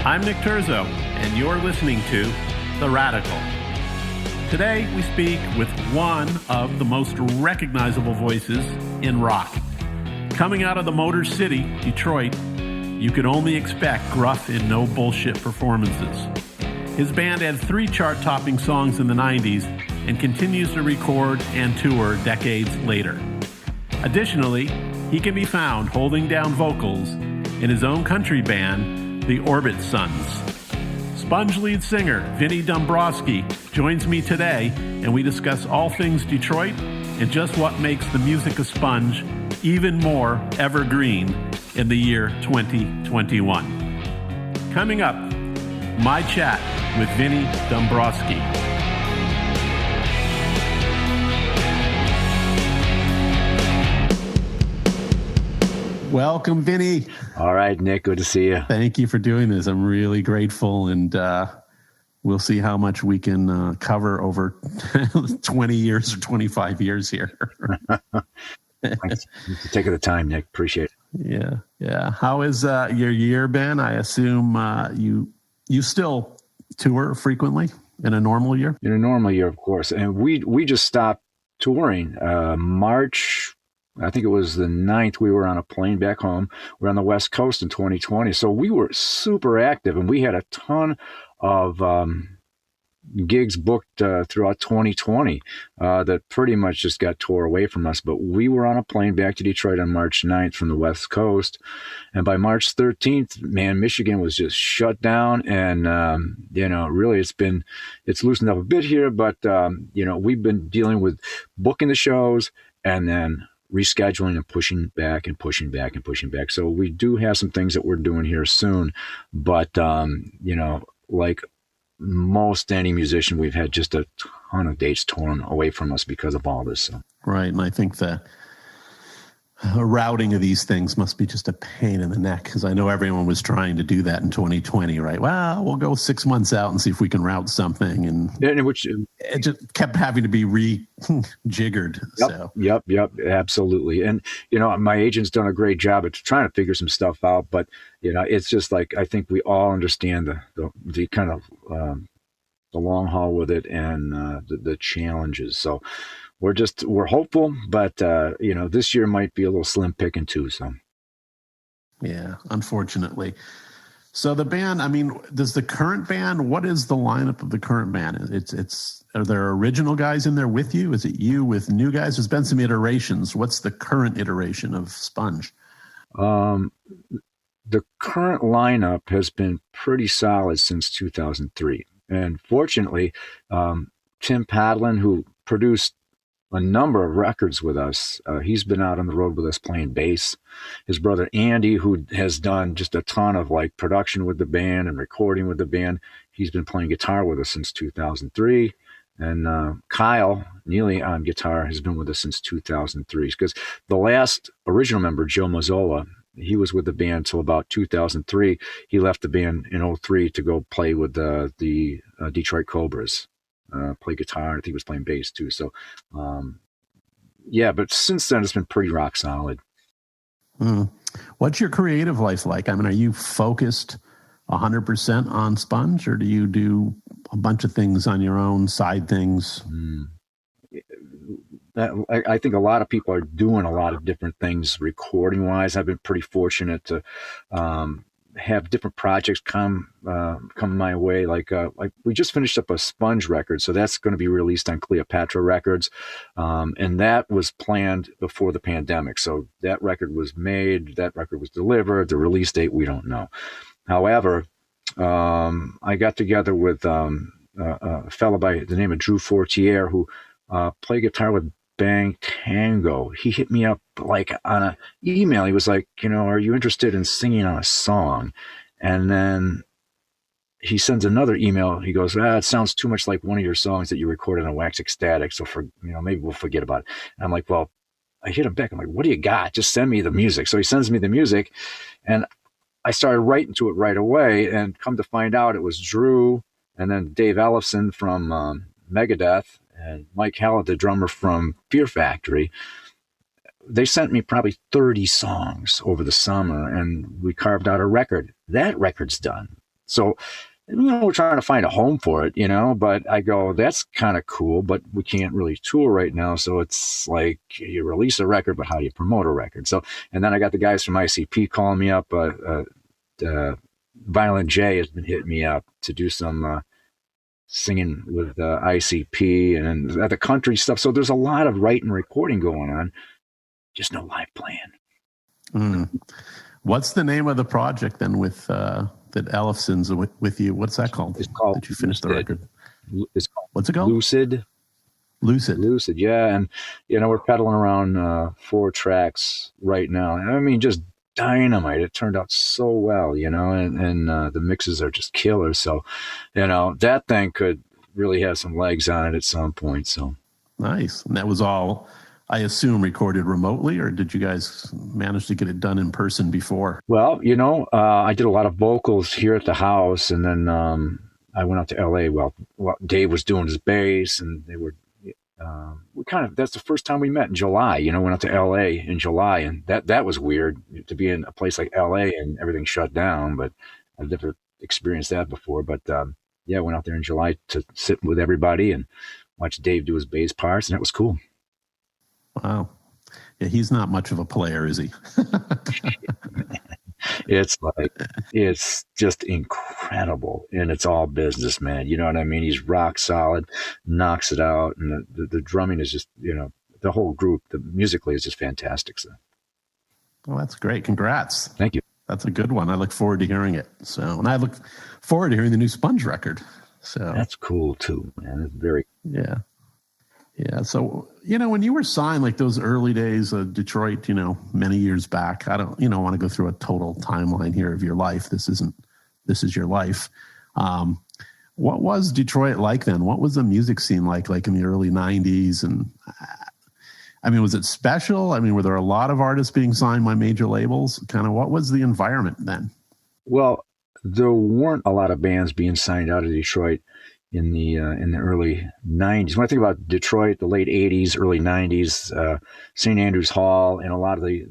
I'm Nick Terzo, and you're listening to The Radical. Today, we speak with one of the most recognizable voices in rock. Coming out of the Motor City, Detroit, you could only expect gruff and no bullshit performances. His band had 3 chart-topping songs in the 90s and continues to record and tour decades later. Additionally, he can be found holding down vocals in his own country band, the Orbitsuns. Sponge lead singer Vinnie Dombroski joins me today, and we discuss all things Detroit and just what makes the music of Sponge even more evergreen in the year 2021. Coming up, my chat with Vinnie Dombroski. Welcome, Vinnie. All right, Nick, good to see you. Thank you for doing this. I'm really grateful, and we'll see how much we can cover over 20 years or 25 years here. Thanks for taking the time, Nick. Appreciate it. Yeah. How is your year been? I assume you still tour frequently in a normal year? In a normal year, of course. And we just stopped touring. March, I think it was the 9th, we were on a plane back home. We're on the West Coast in 2020. So we were super active, and we had a ton of gigs booked throughout 2020 that pretty much just got tore away from us. But we were on a plane back to Detroit on March 9th from the West Coast. And by March 13th, man, Michigan was just shut down. And, really it's loosened up a bit here. But, we've been dealing with booking the shows and then rescheduling and pushing back. So we do have some things that we're doing here soon. But, like most any musician, we've had just a ton of dates torn away from us because of all this. So. Right. And I think the routing of these things must be just a pain in the neck, because I know everyone was trying to do that in 2020, right? Well, we'll go 6 months out and see if we can route something. And it just kept having to be rejiggered. Yep, absolutely. And, my agent's done a great job at trying to figure some stuff out, but, it's just like, I think we all understand the kind of the long haul with it and the challenges. So we're hopeful, but this year might be a little slim picking too. So, yeah, unfortunately. So the band, does the current band? What is the lineup of the current band? Are there original guys in there with you? Is it you with new guys? There's been some iterations. What's the current iteration of Sponge? The current lineup has been pretty solid since 2003, and fortunately, Tim Padlin, who produced a number of records with us. He's been out on the road with us playing bass. His brother Andy, who has done just a ton of production with the band and recording with the band, he's been playing guitar with us since 2003. And Kyle Neely on guitar has been with us since 2003. Because the last original member, Joe Mazzola, he was with the band till about 2003. He left the band in 2003 to go play with the Detroit Cobras. Play guitar. I think he was playing bass too. So, but since then it's been pretty rock solid. What's your creative life like? Are you focused 100% on Sponge, or do you do a bunch of things on your own, side things? I think a lot of people are doing a lot of different things recording wise. I've been pretty fortunate to have different projects come my way. Like we just finished up a Sponge record, so that's going to be released on Cleopatra Records, and that was planned before the pandemic. So that record was made, that record was delivered. The release date we don't know. However, I got together with a fellow by the name of Drew Fortier, who played guitar with Bang Tango. He hit me up on an email. He was like, are you interested in singing on a song? And then he sends another email. He goes, it sounds too much like one of your songs that you recorded on Wax Ecstatic. So maybe we'll forget about it. And I'm like, well, I hit him back. I'm like, what do you got? Just send me the music. So he sends me the music, and I started writing to it right away. And come to find out, it was Drew and then Dave Ellefson from Megadeth and Mike Hallett, the drummer from Fear Factory. They sent me probably 30 songs over the summer, and we carved out a record. That record's done. So, we're trying to find a home for it, but I go, that's kind of cool, but we can't really tour right now. So it's like you release a record, but how do you promote a record? So, and then I got the guys from ICP calling me up. Violent J has been hitting me up to do some singing with ICP and the country stuff. So there's a lot of writing and recording going on, just no live playing. What's the name of the project then with that Ellefson's with you? What's that called? It's called Did you finish the record? It's called What's it called? Lucid. Yeah. And, we're pedaling around 4 tracks right now. I mean, just dynamite. It turned out so well, and the mixes are just killers. So, that thing could really have some legs on it at some point. So nice. And that was all, I assume, recorded remotely, or did you guys manage to get it done in person before? Well, I did a lot of vocals here at the house, and then I went out to LA. Well, Dave was doing his bass, and they were that's the first time we met in July. Went out to LA in July, and that was weird to be in a place like LA and everything shut down, but I've never experienced that before. But I went out there in July to sit with everybody and watch Dave do his bass parts, and it was cool. Wow. Yeah, he's not much of a player, is he? It's just incredible, and it's all business, man. You know what I mean? He's rock solid, knocks it out, and the drumming is just, the whole group, the musically is just fantastic. So, well, that's great. Congrats. Thank you. That's a good one. I look forward to hearing it. So, and I look forward to hearing the new Sponge record. So that's cool too, man. It's very yeah. So, when you were signed, like those early days of Detroit, many years back, I don't, want to go through a total timeline here of your life. This is your life. What was Detroit like then? What was the music scene like in the early 90s? And was it special? Were there a lot of artists being signed by major labels? Kind of what was the environment then? Well, there weren't a lot of bands being signed out of Detroit in the early 90s. When I think about Detroit, the late 80s, early 90s, St. Andrews Hall, and a lot of the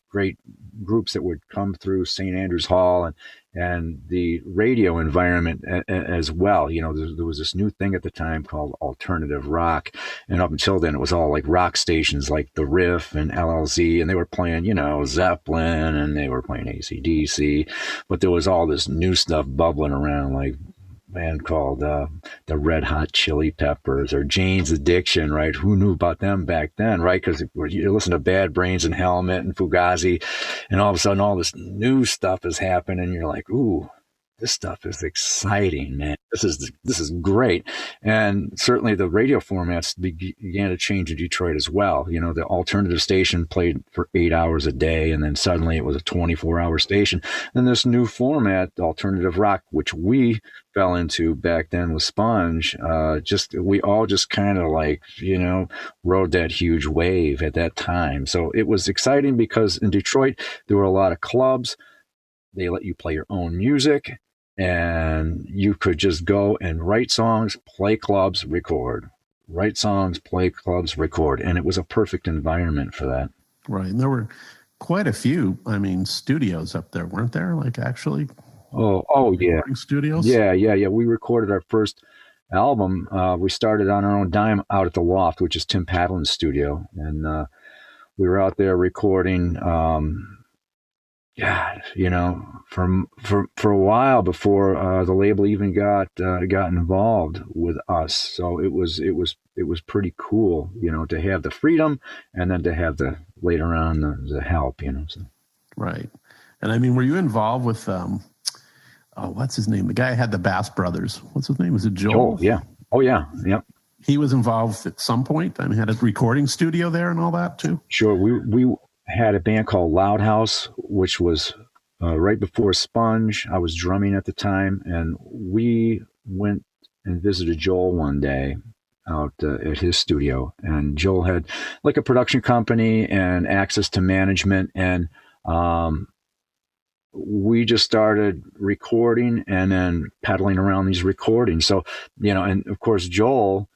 great groups that would come through St. Andrews Hall and the radio environment as well. There was this new thing at the time called alternative rock. And up until then, it was all like rock stations like The Riff and LLZ, and they were playing, Zeppelin, and they were playing AC/DC. But there was all this new stuff bubbling around, like band called the Red Hot Chili Peppers or Jane's Addiction, right? Who knew about them back then, right? Because you listen to Bad Brains and Helmet and Fugazi, and all of a sudden all this new stuff is happening, and you're like, ooh, this stuff is exciting, man. This is great. And certainly the radio formats began to change in Detroit as well. The alternative station played for 8 hours a day, and then suddenly it was a 24-hour station. And this new format, alternative rock, which we fell into back then with Sponge, we all just kind of rode that huge wave at that time. So it was exciting because in Detroit, there were a lot of clubs. They let you play your own music, and you could just go and write songs, play clubs, record. Write songs, play clubs, record. And it was a perfect environment for that. Right. And there were quite a few, studios up there, weren't there? Actually. Oh yeah. Studios? Yeah. We recorded our first album. We started on our own dime out at the Loft, which is Tim Padlin's studio. And we were out there recording for a while before the label even got involved with us. So it was pretty cool, to have the freedom and then to have the later on the help, So. Right. And were you involved with what's his name? The guy who had the Bass Brothers. What's his name? Was it Joel? Yeah. Oh yeah. Yep. He was involved at some point. Had a recording studio there and all that too. Sure. We had a band called Loud House, which was right before Sponge. I was drumming at the time, and we went and visited Joel one day out at his studio. And Joel had a production company and access to management, and we just started recording and then pedaling around these recordings. So, and of course, Joel,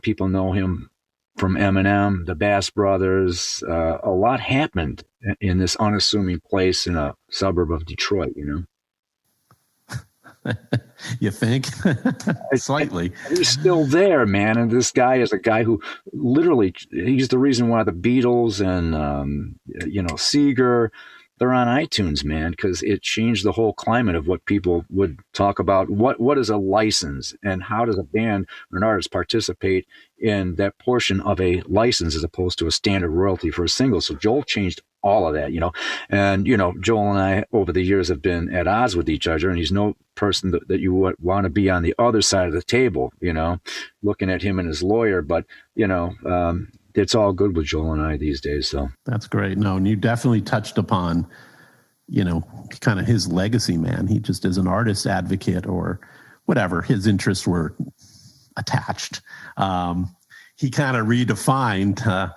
people know him from Eminem, the Bass Brothers. A lot happened in this unassuming place in a suburb of Detroit, You think? Slightly. He's still there, man. And this guy is a guy who literally, he's the reason why the Beatles and, Seeger, they're on iTunes, man, because it changed the whole climate of what people would talk about. What is a license, and how does a band or an artist participate in that portion of a license as opposed to a standard royalty for a single? So Joel changed all of that, and Joel and I over the years have been at odds with each other, and he's no person that you would want to be on the other side of the table, looking at him and his lawyer. But it's all good with Joel and I these days. So that's great. No, and you definitely touched upon, kind of his legacy, man. He just is an artist advocate or whatever his interests were attached. He kind of redefined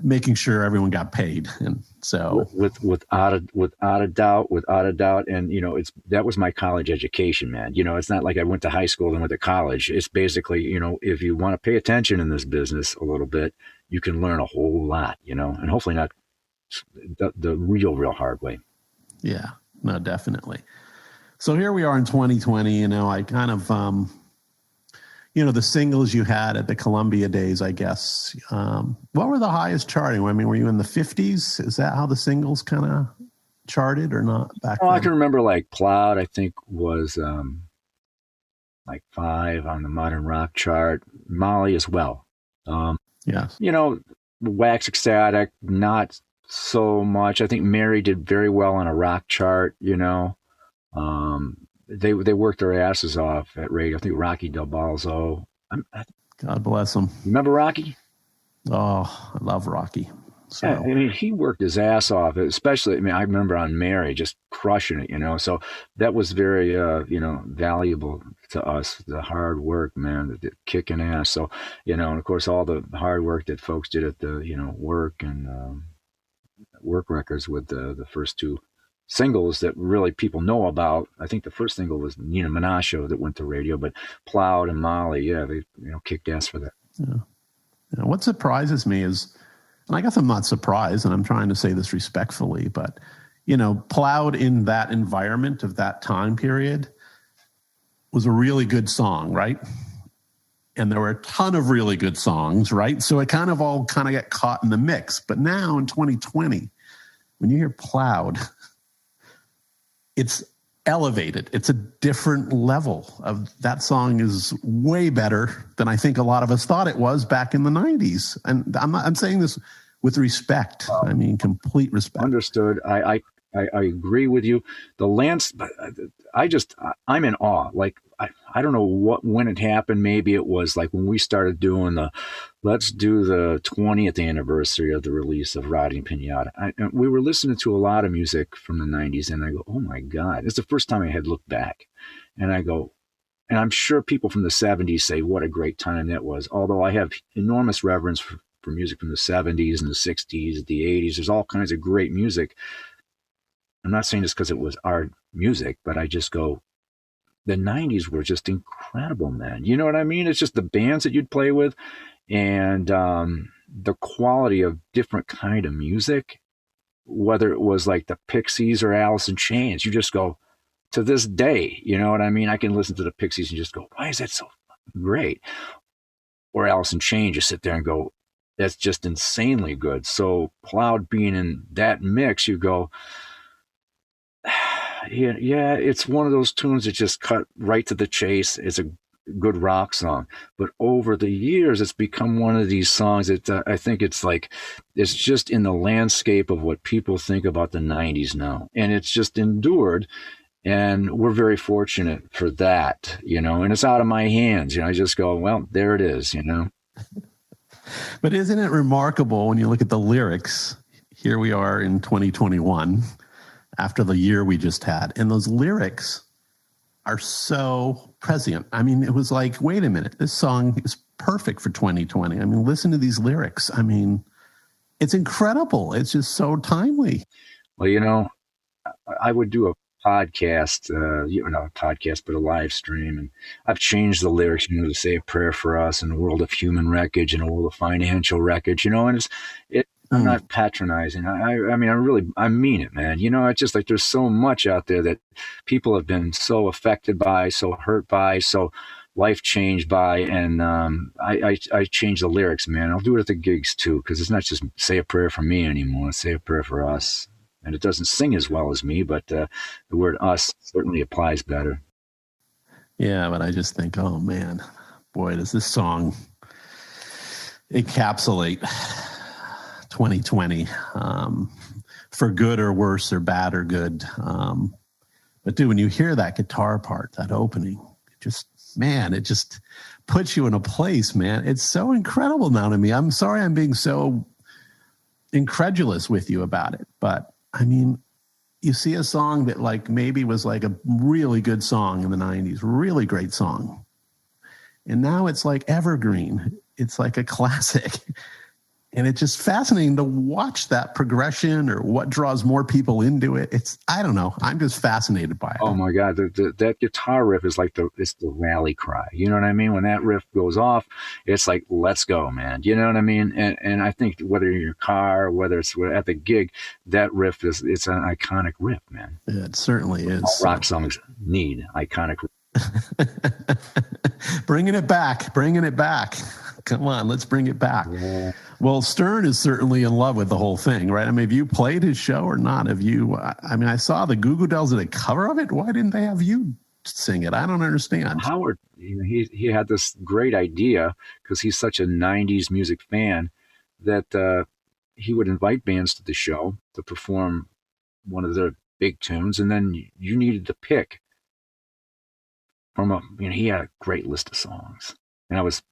making sure everyone got paid, and so without a doubt, and that was my college education, man. It's not like I went to high school and went to college. It's basically, if you want to pay attention in this business a little bit, you can learn a whole lot, and hopefully not the real hard way. Yeah, no, definitely. So here we are in 2020. I kind of the singles you had at the Columbia days, I guess. What were the highest charting? I mean, were you in the 50s? Is that how the singles kind of charted or not back then? I can remember like Plowed, I think, was like 5 on the modern rock chart. Molly as well. Yes. Wax Ecstatic, not so much. I think Mary did very well on a rock chart, They worked their asses off at radio. I think Rocky Del Balzo. God bless him. Remember Rocky? Oh, I love Rocky. So. Yeah, I mean, he worked his ass off, especially, I remember on Mary, just crushing it, So that was very, valuable to us, the hard work, man, the kicking ass. So, and of course, all the hard work that folks did at the, Work and Work Records with the first 2 singles that really people know about. I think the first single was Nina Menashe that went to radio, but Plowed and Molly, they kicked ass for that. Yeah. What surprises me is, and I guess I'm not surprised, and I'm trying to say this respectfully, but Plowed in that environment of that time period was a really good song, right? And there were a ton of really good songs, right? So it kind of got caught in the mix. But now in 2020, when you hear Plowed, it's elevated. It's a different level of that song is way better than I think a lot of us thought it was back in the 90s. And I'm saying this with respect. I mean, complete respect. Understood. I agree with you. I'm in awe. Like, I don't know when it happened. Maybe it was like when we started doing let's do the 20th anniversary of the release of Rotting Pinata. We were listening to a lot of music from the 90s, and I go, oh my God. It's the first time I had looked back. And I go, and I'm sure people from the 70s say what a great time that was. Although I have enormous reverence for music from the 70s and the 60s, the 80s. There's all kinds of great music. I'm not saying this because it was our music, but I just go, the 90s were just incredible, man. You know what I mean? It's just the bands that you'd play with and the quality of different kind of music, whether it was like the Pixies or Alice in Chains. You just go, to this day, you know what I mean? I can listen to the Pixies and just go, why is that so great? Or Alice in Chains, you sit there and go, that's just insanely good. So Plowed being in that mix, you go, yeah, it's one of those tunes that just cut right to the chase. It's a good rock song. But over the years, it's become one of these songs that I think it's just in the landscape of what people think about the 90s now. And it's just endured. And we're very fortunate for that, and it's out of my hands. I just go, well, there it is, But isn't it remarkable when you look at the lyrics? Here we are in 2021. After the year we just had. And those lyrics are so prescient. I mean, it was like, wait a minute, this song is perfect for 2020. I mean, listen to these lyrics. I mean, it's incredible. It's just so timely. Well, I would do a podcast, not a podcast, but a live stream. And I've changed the lyrics, to say a prayer for us in a world of human wreckage and a world of financial wreckage, and I'm not patronizing. I mean, I mean it, man. You know, it's just like there's so much out there that people have been so affected by, so hurt by, so life changed by, and I change the lyrics, man. I'll do it at the gigs too, because it's not just say a prayer for me anymore. It's say a prayer for us, and it doesn't sing as well as me, but the word "us" certainly applies better. Yeah, but I just think, oh man, boy, does this song encapsulate 2020 for good or worse or bad or good. But dude, when you hear that guitar part, that opening, it just puts you in a place, man. It's so incredible now to me. I'm sorry I'm being so incredulous with you about it, but I mean, you see a song that like maybe was like a really good song in the 90s, really great song. And now it's like evergreen. It's like a classic. And it's just fascinating to watch that progression or what draws more people into it. I don't know. I'm just fascinated by it. Oh my God. That guitar riff is like it's the rally cry. You know what I mean? When that riff goes off, it's like, let's go, man. You know what I mean? And I think whether you're in your car, whether it's at the gig, that riff it's an iconic riff, man. It certainly is. All rock songs need iconic riff. Bringing it back. Come on, let's bring it back. Yeah. Well, Stern is certainly in love with the whole thing, right? I mean, have you played his show or not? Have you? I mean, I saw the Goo Goo Dolls did a cover of it. Why didn't they have you sing it? I don't understand. Howard, he had this great idea because he's such a 90s music fan that he would invite bands to the show to perform one of their big tunes, and then you needed to pick from he had a great list of songs. And I was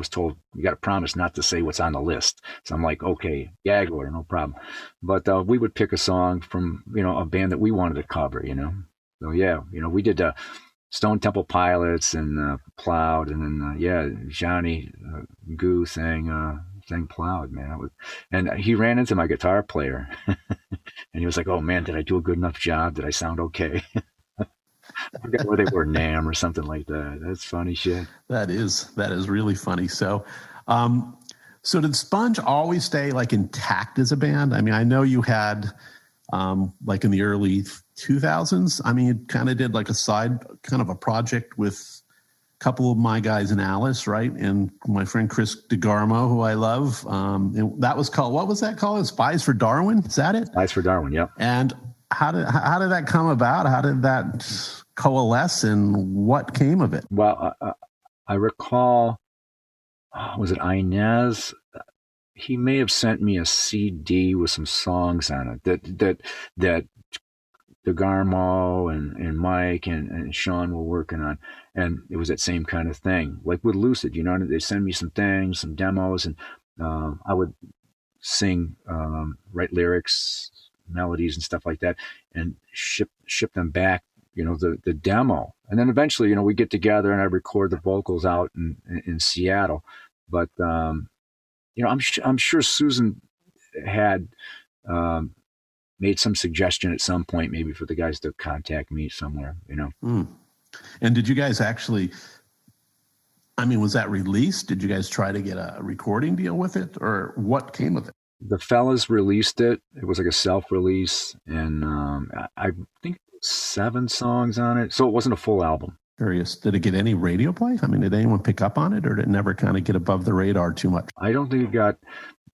told, you got to promise not to say what's on the list. So I'm like, okay, gag order, no problem. But we would pick a song from, a band that we wanted to cover, So yeah, we did Stone Temple Pilots and Plowed, and then Johnny Goo sang Plowed, man. And he ran into my guitar player, and he was like, "Oh man, did I do a good enough job? Did I sound okay?" I forgot where they were, NAMM or something like that. That's funny shit. That is really funny. So, so did Sponge always stay like intact as a band? I mean, I know you had, like in the early 2000s, I mean, you kind of did like a side kind of a project with a couple of my guys in Alice, right? And my friend Chris DeGarmo, who I love. And that was called, what was that called? Spies for Darwin? Is that it? Spies for Darwin, yep. And how did that come about? How did that coalesce, and what came of it? Well, I recall, was it Inez? He may have sent me a CD with some songs on it that DeGarmo and Mike and Sean were working on, and it was that same kind of thing, like with Lucid. They send me some things, some demos, and I would sing, write lyrics, melodies and stuff like that, and ship them back, the demo. And then eventually, we get together and I record the vocals out in Seattle. But, I'm sure Susan had made some suggestion at some point, maybe for the guys to contact me somewhere, And did you guys actually, I mean, was that released? Did you guys try to get a recording deal with it, or what came of it? The fellas released it. It was like a self-release, and I think 7 songs on it. So it wasn't a full album. Curious, did it get any radio play? I mean, did anyone pick up on it, or did it never kind of get above the radar too much? I don't think it got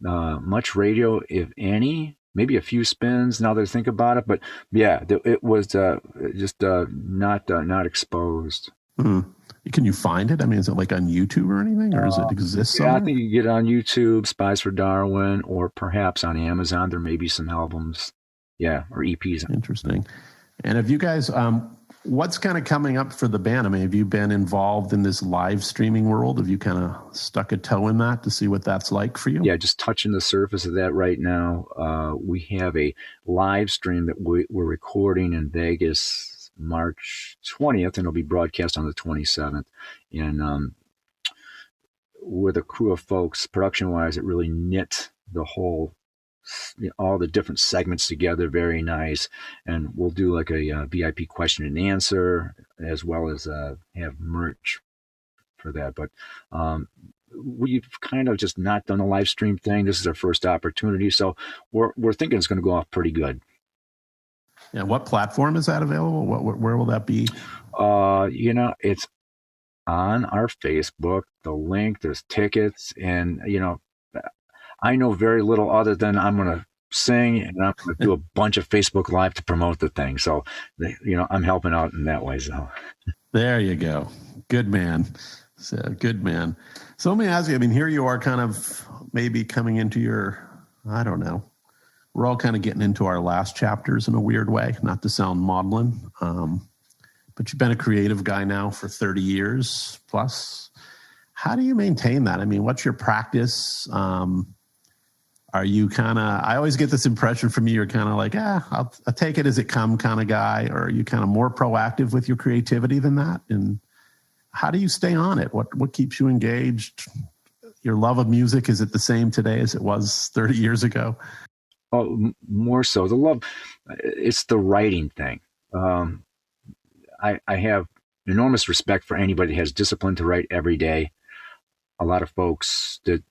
much radio, if any. Maybe a few spins now that I think about it. But yeah, it was just not exposed. Mm. Can you find it? I mean, is it like on YouTube or anything, or does it exist somewhere? Yeah, I think you can get it on YouTube, Spies for Darwin, or perhaps on Amazon. There may be some albums, or EPs. Interesting. And have you guys, what's kind of coming up for the band? I mean, have you been involved in this live streaming world? Have you kind of stuck a toe in that to see what that's like for you? Yeah, just touching the surface of that right now. We have a live stream that we're recording in Vegas March 20th, and it'll be broadcast on the 27th. And with a crew of folks, production-wise, it really knit the whole, all the different segments together very nice. And we'll do like a VIP question and answer, as well as have merch for that. But we've kind of just not done a live stream thing. This is our first opportunity, so we're thinking it's going to go off pretty good. Yeah, what platform is that available? Where will that be? It's on our Facebook. The link, there's tickets, and I know very little other than I'm going to sing and I'm going to do a bunch of Facebook Live to promote the thing. So, I'm helping out in that way. So, there you go. Good man. So, good man. So let me ask you, I mean, here you are kind of maybe coming into your, I don't know, we're all kind of getting into our last chapters in a weird way, not to sound maudlin, but you've been a creative guy now for 30 years plus. How do you maintain that? I mean, what's your practice? Are you kind of, I always get this impression from you, you're kind of like, I'll take it as it come kind of guy, or are you kind of more proactive with your creativity than that? And how do you stay on it? What keeps you engaged? Your love of music, is it the same today as it was 30 years ago? Oh, more so. The love, it's the writing thing. I have enormous respect for anybody that has discipline to write every day. A lot of folks that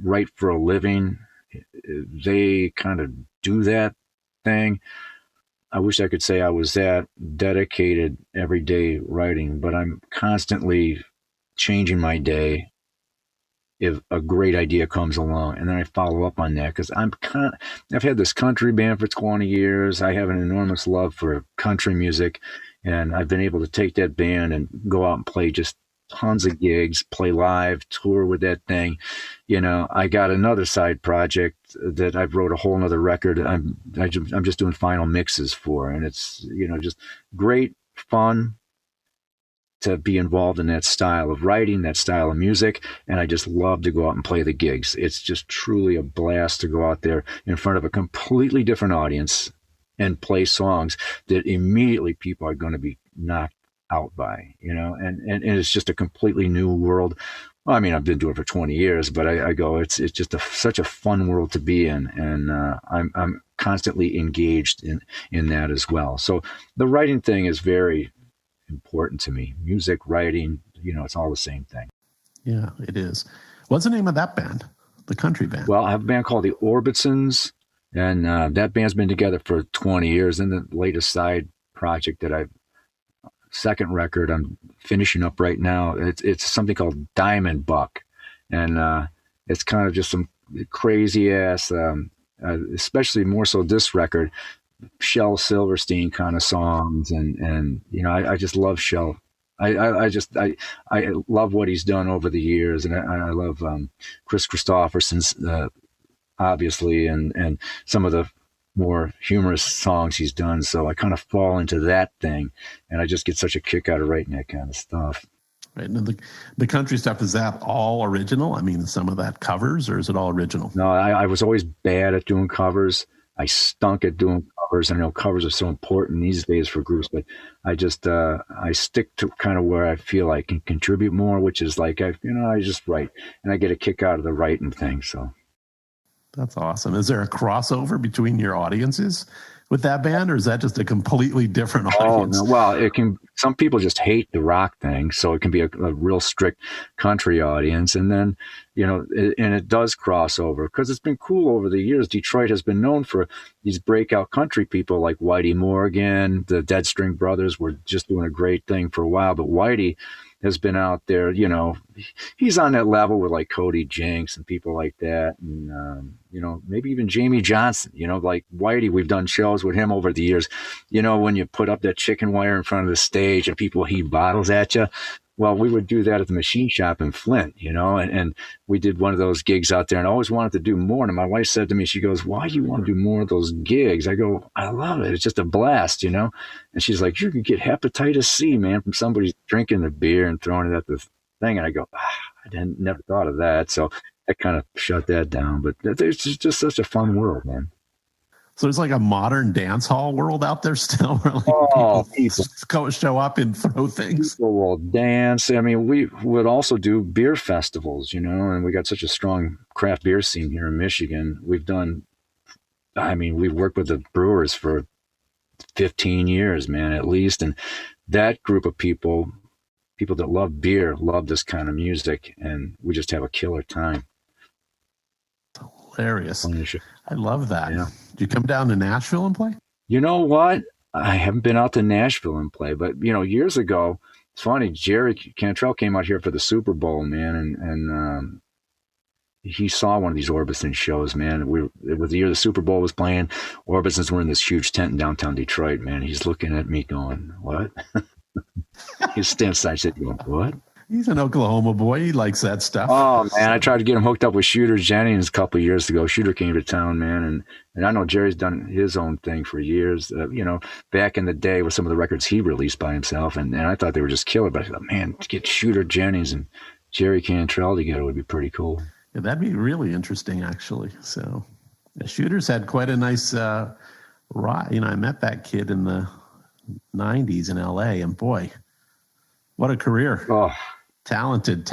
write for a living, they kind of do that thing. I wish I could say I was that dedicated every day writing, but I'm constantly changing my day if a great idea comes along, and then I follow up on that because I've had this country band for 20 years. I have an enormous love for country music, and I've been able to take that band and go out and play just tons of gigs, play live, tour with that thing. I got another side project that I've wrote a whole nother record I'm just doing final mixes for, and it's just great fun to be involved in that style of writing, that style of music, and I just love to go out and play the gigs. It's just truly a blast to go out there in front of a completely different audience and play songs that immediately people are going to be knocked out by, and it's just a completely new world. Well, I mean, I've been doing it for 20 years, but I go, it's just such a fun world to be in, and I'm constantly engaged in that as well. So the writing thing is very important to me. Music, writing, it's all the same thing. Yeah, it is. What's the name of that band, the country band? Well, I have a band called the Orbitsuns, and that band's been together for 20 years. And the latest side project second record I'm finishing up right now, it's something called Diamond Buck, and it's kind of just some crazy ass, especially more so this record, Shel Silverstein kind of songs, and I just love Shel. I love what he's done over the years, and I love Chris Christopherson's obviously, and some of the more humorous songs he's done. So I kind of fall into that thing, and I just get such a kick out of writing that kind of stuff. Right. And the country stuff, is that all original? I mean, some of that covers, or is it all original? No, I was always bad at doing covers. I stunk at doing covers. I know covers are so important these days for groups, but I just I stick to kind of where I feel I can contribute more, which is like I just write, and I get a kick out of the writing thing. So that's awesome. Is there a crossover between your audiences with that band, or is that just a completely different audience? Oh no, well, it can. Some people just hate the rock thing, so it can be a real strict country audience, and then and it does cross over because it's been cool over the years. Detroit has been known for these breakout country people like Whitey Morgan. The Dead String Brothers were just doing a great thing for a while, but Whitey has been out there, he's on that level with like Cody Jinks and people like that. And, maybe even Jamie Johnson, like Whitey, we've done shows with him over the years. When you put up that chicken wire in front of the stage and people heave bottles at you. Well, we would do that at the Machine Shop in Flint, and we did one of those gigs out there, and I always wanted to do more. And my wife said to me, she goes, "Why do you want to do more of those gigs?" I go, "I love it. It's just a blast, And she's like, "You can get hepatitis C, man, from somebody drinking the beer and throwing it at the thing." And I go, I never thought of that. So I kind of shut that down. But it's just such a fun world, man. So there's like a modern dance hall world out there still, where like people show up and throw things. People will dance. I mean, we would also do beer festivals, and we got such a strong craft beer scene here in Michigan. We've worked with the brewers for 15 years, man, at least. And that group of people people that love beer love this kind of music, and we just have a killer time. Hilarious. I love that. Yeah. Did you come down to Nashville and play? You know what? I haven't been out to Nashville and play, but years ago, it's funny. Jerry Cantrell came out here for the Super Bowl, man, and he saw one of these Orbitsuns shows, man. It was the year the Super Bowl was playing. Orbitsuns were in this huge tent in downtown Detroit, man. He's looking at me going, "What?" He's standing side sitting going, "What?" He's an Oklahoma boy. He likes that stuff. Oh, man, I tried to get him hooked up with Shooter Jennings a couple of years ago. Shooter came to town, man, and I know Jerry's done his own thing for years, back in the day with some of the records he released by himself, and I thought they were just killer, but I thought, man, to get Shooter Jennings and Jerry Cantrell together would be pretty cool. Yeah, that'd be really interesting, actually. So the Shooters had quite a nice ride. I met that kid in the 90s in L.A., and boy, what a career. Oh, Talented.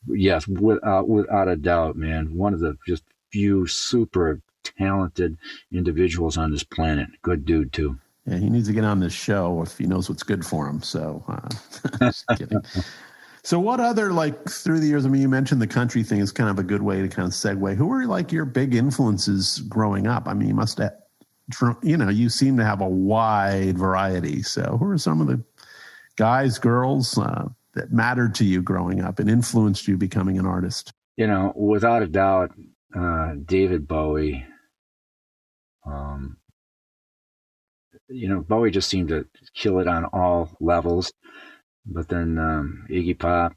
Yes, without a doubt, man. One of the just few super talented individuals on this planet. Good dude, too. Yeah, he needs to get on this show if he knows what's good for him. So, just kidding. So what other, through the years, you mentioned the country thing is kind of a good way to kind of segue. Who were, your big influences growing up? You must have, you seem to have a wide variety. So who are some of the guys, girls, that mattered to you growing up and influenced you becoming an artist? Without a doubt, David Bowie. Bowie just seemed to kill it on all levels. But then Iggy Pop,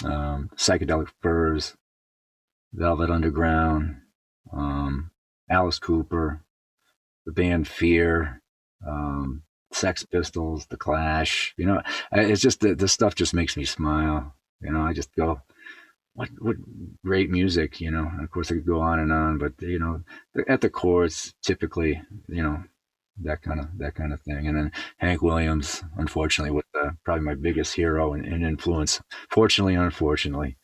Psychedelic Furs, Velvet Underground, Alice Cooper, the band Fear, Sex Pistols, The Clash. It's just the stuff just makes me smile. I just go, what great music. And of course I could go on and on, but at the core it's typically that kind of thing. And then Hank Williams, unfortunately, was probably my biggest hero and influence. Fortunately, unfortunately.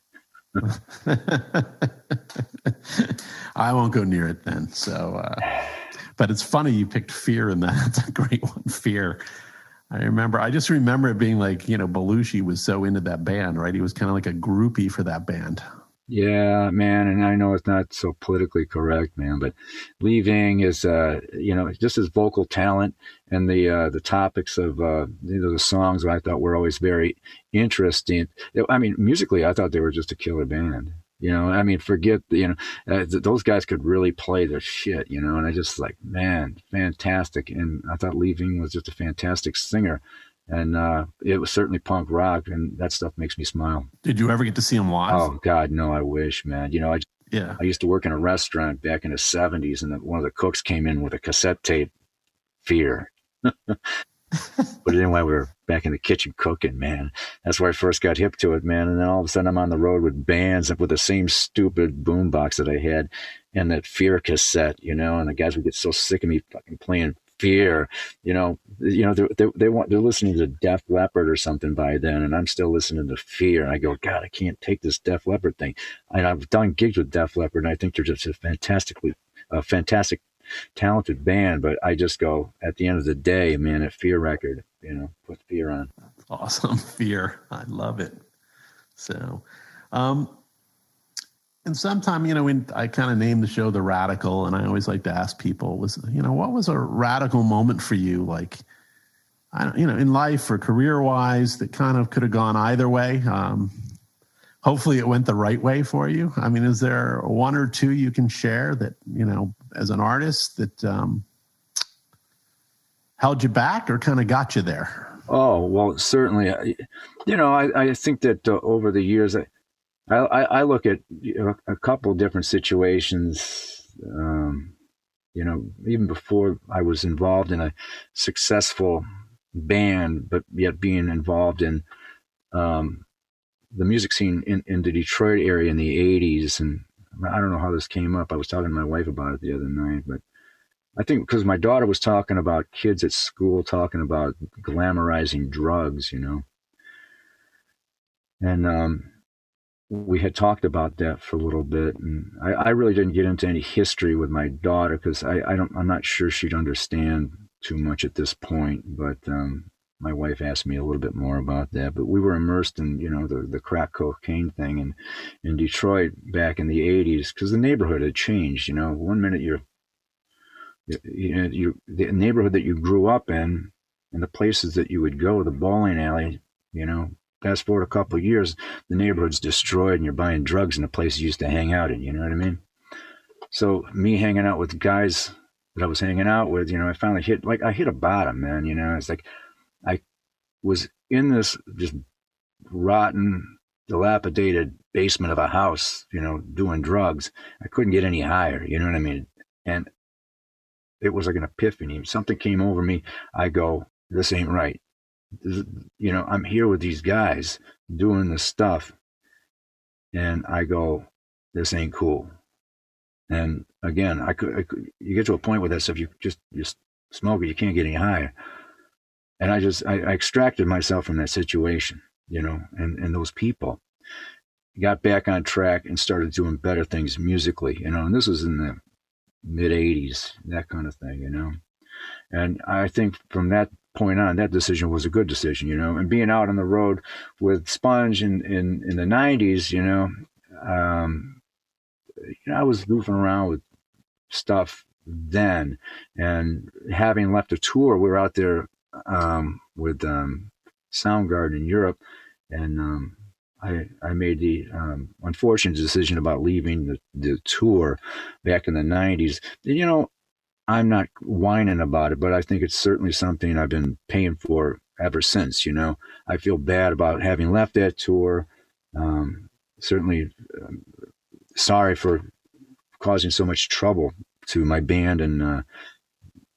I won't go near it then. So. But it's funny you picked Fear in that. It's a great one, Fear. I just remember it being Belushi was so into that band, right? He was kind of like a groupie for that band. Yeah, man. And I know it's not so politically correct, man, but Lee Ving is, just his vocal talent and the topics of, the songs I thought were always very interesting. Musically, I thought they were just a killer band. Forget, those guys could really play their shit, and I just man, fantastic. And I thought Lee Ving was just a fantastic singer. And it was certainly punk rock, and that stuff makes me smile. Did you ever get to see him live? Oh, God, no, I wish, man. I used to work in a restaurant back in the 70s, and one of the cooks came in with a cassette tape, Fear. But anyway, we were back in the kitchen cooking, man. That's where I first got hip to it, man. And then all of a sudden I'm on the road with bands with the same stupid boombox that I had and that Fear cassette, and the guys would get so sick of me fucking playing Fear. They're listening to Def Leppard or something by then, and I'm still listening to Fear. And I go, God, I can't take this Def Leppard thing. And I've done gigs with Def Leppard, and I think they're just a fantastic talented band, but I just go, at the end of the day, man, a Fear record, put Fear on. Awesome. Fear. I love it. So, and sometime, when I kind of named the show The Radical, and I always like to ask people what was a radical moment for you? In life or career wise that kind of could have gone either way. Hopefully it went the right way for you. Is there one or two you can share that, as an artist that held you back or kind of got you there? Oh, well, certainly. I think that over the years, I look at a couple different situations, even before I was involved in a successful band, but yet being involved in the music scene in the Detroit area in the 80s. And I don't know how this came up. I was talking to my wife about it the other night, but I think because my daughter was talking about kids at school talking about glamorizing drugs, and we had talked about that for a little bit. And I really didn't get into any history with my daughter because I'm not sure she'd understand too much at this point, but my wife asked me a little bit more about that, but we were immersed in, the crack cocaine thing in Detroit back in the 80s, because the neighborhood had changed. One minute the neighborhood that you grew up in and the places that you would go, the bowling alley, fast forward a couple of years, the neighborhood's destroyed and you're buying drugs in the place you used to hang out in. You know what I mean? So me hanging out with guys that I was hanging out with, I finally hit a bottom, man. It's like I was in this just rotten, dilapidated basement of a house, doing drugs. I couldn't get any higher. You know what I mean? And it was like an epiphany. Something came over me. I go, this ain't right. I'm here with these guys doing this stuff. And I go, this ain't cool. And again, you get to a point with that stuff, you just smoke it, you can't get any higher. And I extracted myself from that situation, and those people. Got back on track and started doing better things musically, and this was in the mid 80s, that kind of thing, And I think from that point on, that decision was a good decision, and being out on the road with Sponge in the 90s, I was goofing around with stuff then, and having left a tour, we were out there with Soundgarden in Europe, and I made the unfortunate decision about leaving the tour back in the 90s. I'm not whining about it, but I think it's certainly something I've been paying for ever since. I feel bad about having left that tour. Certainly sorry for causing so much trouble to my band and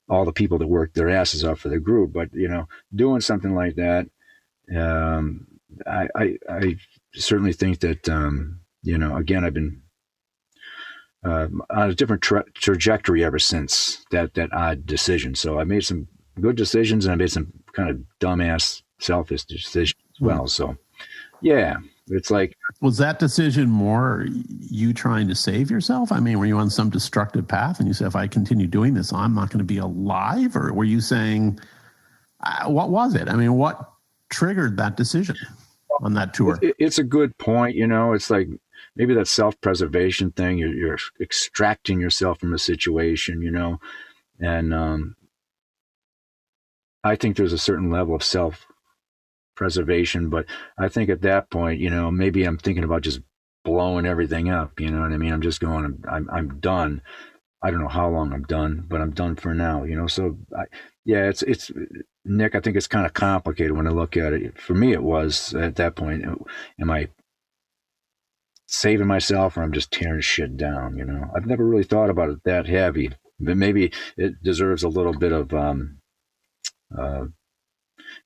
all the people that worked their asses off for the group. But, doing something like that, I certainly think that, again, I've been on a different trajectory ever since that odd decision. So I made some good decisions and I made some kind of dumbass, selfish decisions as well. So, yeah, it's like. Was that decision more you trying to save yourself? I mean, were you on some destructive path and you said, if I continue doing this, I'm not going to be alive? Or were you saying, what was it? I mean, what triggered that decision on that tour? It's a good point. It's like maybe that self-preservation thing. You're extracting yourself from a situation, and I think there's a certain level of self-preservation, but I think at that point, maybe I'm thinking about just blowing everything up. You know what I mean? I'm just going, I'm done. I don't know how long I'm done, but I'm done for now, So it's Nick, I think it's kind of complicated when I look at it. For me, it was at that point, am I saving myself or I'm just tearing shit down? I've never really thought about it that heavy, but maybe it deserves a little bit of,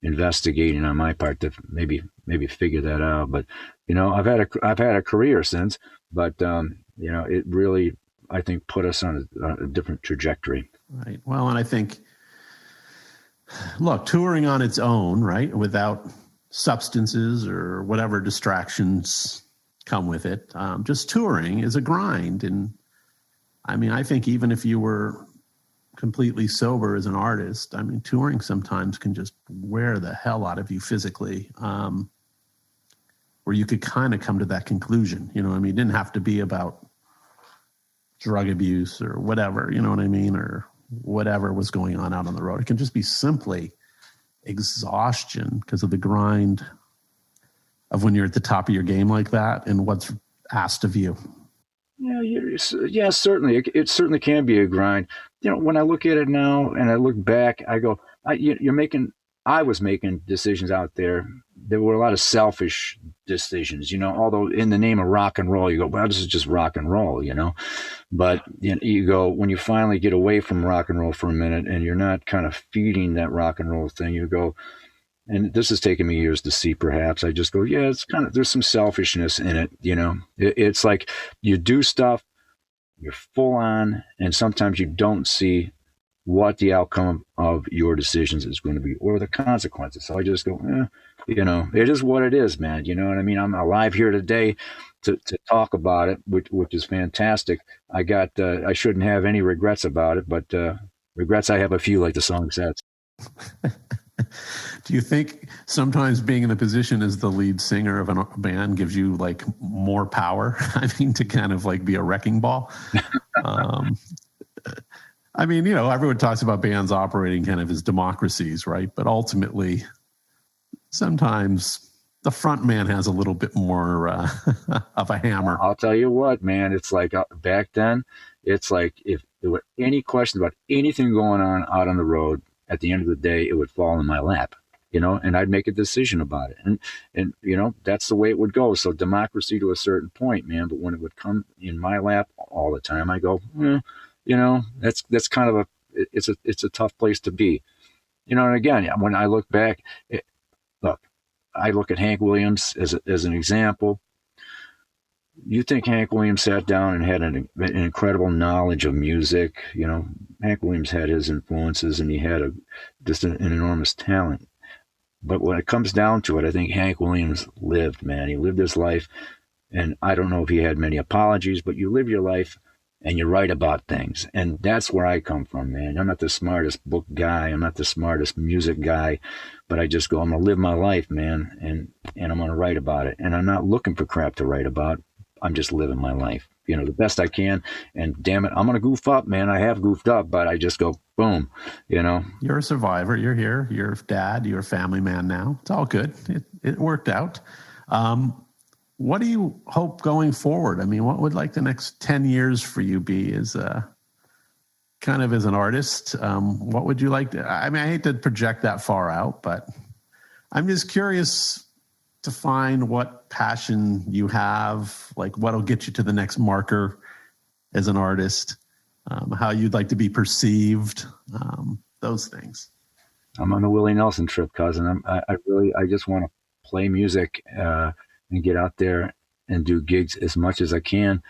investigating on my part to maybe figure that out. But I've had a career since, but it really, I think, put us on a different trajectory. Right. Well, and I think, look, touring on its own, right, without substances or whatever distractions come with it, just touring is a grind. And I mean, I think even if you were completely sober as an artist, I mean, touring sometimes can just wear the hell out of you physically, where you could kind of come to that conclusion. I mean, it didn't have to be about drug abuse or whatever, you know what I mean? Or whatever was going on out on the road. It can just be simply exhaustion because of the grind of when you're at the top of your game like that and what's asked of you. Yeah, certainly. It certainly can be a grind. When I look at it now and I look back, I go, I was making decisions out there. There were a lot of selfish decisions, although in the name of rock and roll, you go, well, this is just rock and roll, But you go, when you finally get away from rock and roll for a minute and you're not kind of feeding that rock and roll thing, you go, and this has taken me years to see, perhaps. I just go, yeah, it's kind of, there's some selfishness in it, It's like you do stuff, you're full on, and sometimes you don't see what the outcome of your decisions is going to be or the consequences. So I just go, it is what it is, man. You know what I mean? I'm alive here today to talk about it, which is fantastic. I shouldn't have any regrets about it, but regrets I have a few, like the song says. Do you think sometimes being in the position as the lead singer of a band gives you like more power? I mean, to kind of like be a wrecking ball. I mean, you know, everyone talks about bands operating kind of as democracies, right? But ultimately, sometimes the front man has a little bit more of a hammer. I'll tell you what, man, it's like back then, it's like if there were any questions about anything going on out on the road, at the end of the day, it would fall in my lap, you know, and I'd make a decision about it. And you know, that's the way it would go. So democracy to a certain point, man. But when it would come in my lap all the time, I go, you know, that's kind of it's a tough place to be, you know. And again, when I look back, I look at Hank Williams as an example. You think Hank Williams sat down and had an incredible knowledge of music? You know, Hank Williams had his influences, and he had just an enormous talent. But when it comes down to it, I think Hank Williams lived, man. He lived his life, and I don't know if he had many apologies, but you live your life and you write about things. And that's where I come from, man. I'm not the smartest book guy. I'm not the smartest music guy, but I just go, I'm going to live my life, man, and I'm going to write about it. And I'm not looking for crap to write about. I'm just living my life, you know, the best I can. And damn it, I'm going to goof up, man. I have goofed up, but I just go, boom, you know. You're a survivor. You're here. You're a dad. You're a family man now. It's all good. It worked out. What do you hope going forward? I mean, what would like the next 10 years for you be as kind of as an artist? What would you like to, I mean, I hate to project that far out, but I'm just curious to find what passion you have, like what'll get you to the next marker as an artist, how you'd like to be perceived, those things. I'm on the Willie Nelson trip, cousin. I just want to play music and get out there and do gigs as much as I can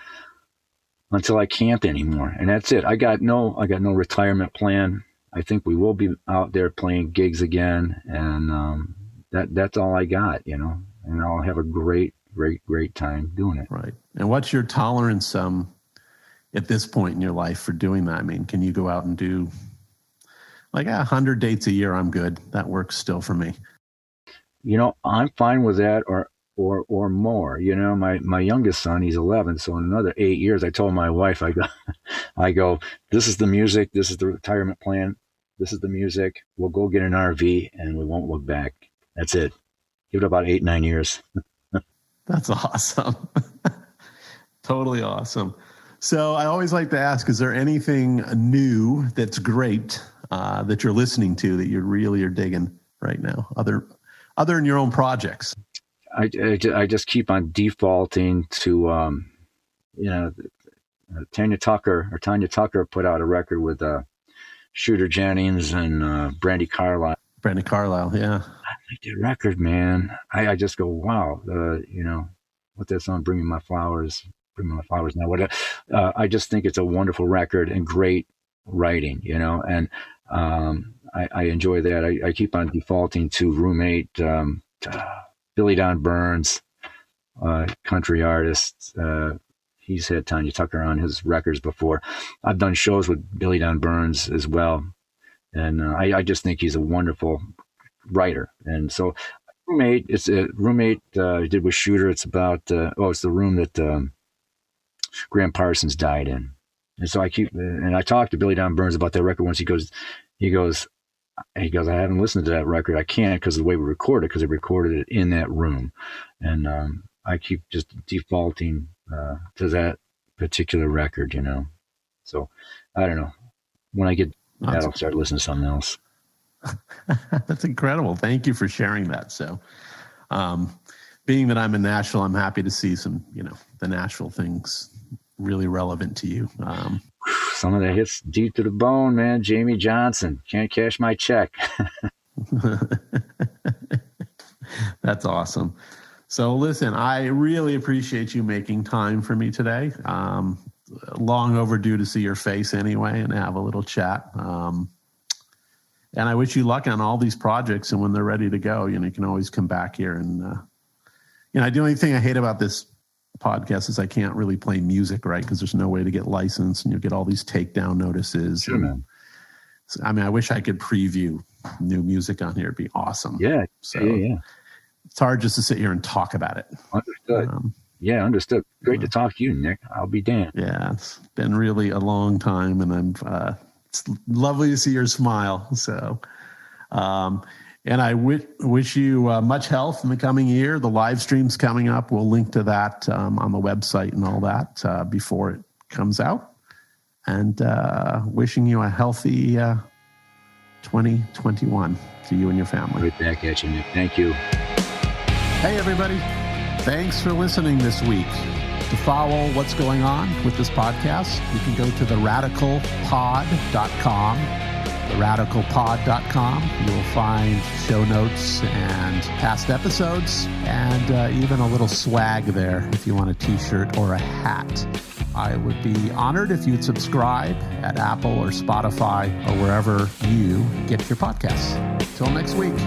until I can't anymore. And that's it. I got no retirement plan. I think we will be out there playing gigs again, and that's all I got, you know. And I'll have a great time doing it. Right. And what's your tolerance at this point in your life for doing that? I mean, can you go out and do like 100 dates a year? I'm good. That works still for me. You know, I'm fine with that or more. You know, my youngest son, he's 11. So in another 8 years, I told my wife, I go, this is the music. This is the retirement plan. This is the music. We'll go get an RV and we won't look back. That's it. Give it about 8-9 years. That's awesome. Totally awesome. So I always like to ask, is there anything new that's great that you're listening to that you really are digging right now, other than your own projects? I just keep on defaulting to, you know, Tanya Tucker put out a record with Shooter Jennings and Brandy Carlisle. Brandy Carlisle, yeah. I like that record, man. I just go, wow, you know, what that song, Bring Me My Flowers now. What I just think it's a wonderful record and great writing, you know, and I enjoy that. I keep on defaulting to Roommate, Billy Don Burns, country artist. He's had Tanya Tucker on his records before. I've done shows with Billy Don Burns as well. And I just think he's a wonderful writer. And so Roommate, did with Shooter. It's about, it's the room that Graham Parsons died in. And so I talked to Billy Don Burns about that record once. He goes, I haven't listened to that record. I can't because of the way we recorded, because they recorded it in that room. And I keep just defaulting to that particular record, you know. So I don't know. When I get that, I'll start listening to something else. That's incredible. Thank you for sharing that. So being that I'm in Nashville, I'm happy to see some, you know, the Nashville things really relevant to you. Some of that hits deep to the bone, man. Jamie Johnson, can't cash my check. That's awesome. So listen, I really appreciate you making time for me today. Long overdue to see your face anyway and have a little chat. And I wish you luck on all these projects. And when they're ready to go, you know, you can always come back here. And, you know, the only thing I hate about this podcast is I can't really play music, right? Because there's no way to get licensed and you'll get all these takedown notices. Sure, man. I mean, I wish I could preview new music on here. It'd be awesome. Yeah. So yeah. it's hard just to sit here and talk about it. Understood. Understood. Great to talk to you, Nick. I'll be damned. Yeah, it's been really a long time, and it's lovely to see your smile. So, and I wish you much health in the coming year. The live stream's coming up. We'll link to that on the website and all that before it comes out. And wishing you a healthy 2021 to you and your family. Right back at you, Nick. Thank you. Hey, everybody. Thanks for listening this week. To follow what's going on with this podcast, you can go to theradicalpod.com. Theradicalpod.com. You'll find show notes and past episodes, and even a little swag there if you want a t-shirt or a hat. I would be honored if you'd subscribe at Apple or Spotify or wherever you get your podcasts. Till next week.